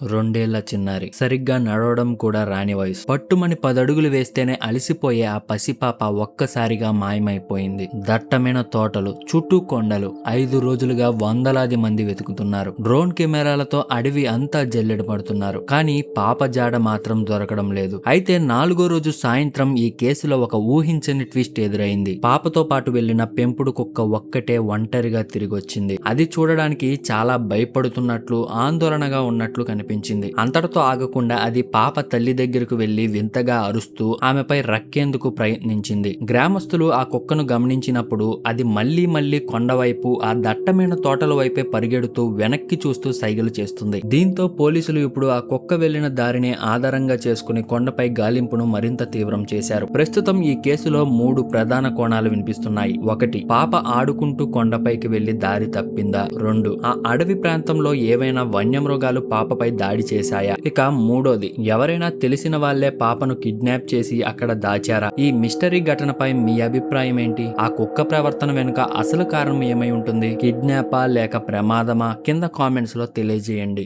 రెండేళ్ల చిన్నారి. సరిగ్గా నడవడం కూడా రాని వయసు. పట్టుమని 10 అడుగులు వేస్తేనే అలసిపోయే ఆ పసిపాప ఒక్కసారిగా మాయమైపోయింది. దట్టమైన తోటలు, చుట్టూ కొండలు. 5 రోజులుగా వందలాది మంది వెతుకుతున్నారు. డ్రోన్ కెమెరాలతో అడవి అంతా జల్లెడ పడుతున్నారు. కానీ పాప జాడ మాత్రం దొరకడం లేదు. అయితే 4వ రోజు సాయంత్రం ఈ కేసులో ఒక ఊహించని ట్విస్ట్ ఎదురైంది. పాపతో పాటు వెళ్లిన పెంపుడు కుక్క ఒక్కటే ఒంటరిగా తిరిగొచ్చింది. అది చూడడానికి చాలా భయపడుతున్నట్లు, ఆందోళనగా ఉన్నట్లు కనిపించింది. అంతటితో ఆగకుండా అది పాప తల్లి దగ్గరకు వెళ్లి వింతగా అరుస్తూ ఆమెపై రక్కేందుకు ప్రయత్నించింది. గ్రామస్తులు ఆ కుక్కను గమనించినప్పుడు అది మళ్లీ కొండవైపు, ఆ దట్టమైన తోటల వైపే పరిగెడుతూ వెనక్కి చూస్తూ సైగలు చేస్తుంది. దీంతో పోలీసులు ఇప్పుడు ఆ కుక్క వెళ్లిన దారినే ఆధారంగా చేసుకుని కొండపై గాలింపును మరింత తీవ్రం చేశారు. ప్రస్తుతం ఈ కేసులో 3 ప్రధాన కోణాలు వినిపిస్తున్నాయి. 1. పాప ఆడుకుంటూ కొండపైకి వెళ్లి దారి తప్పిందా? 2. ఆ అడవి ప్రాంతంలో ఏవైనా వన్యమృగాలు పాపపై దాడి చేశాయా? ఇక 3వది, ఎవరైనా తెలిసిన వాళ్లే పాపను కిడ్నాప్ చేసి అక్కడ దాచారా? ఈ మిస్టరీ ఘటనపై మీ అభిప్రాయం ఏంటి? ఆ కుక్క ప్రవర్తన వెనుక అసలు కారణం ఏమై ఉంటుంది? కిడ్నాపా లేక ప్రమాదమా? కింద కామెంట్స్ లో తెలియజేయండి.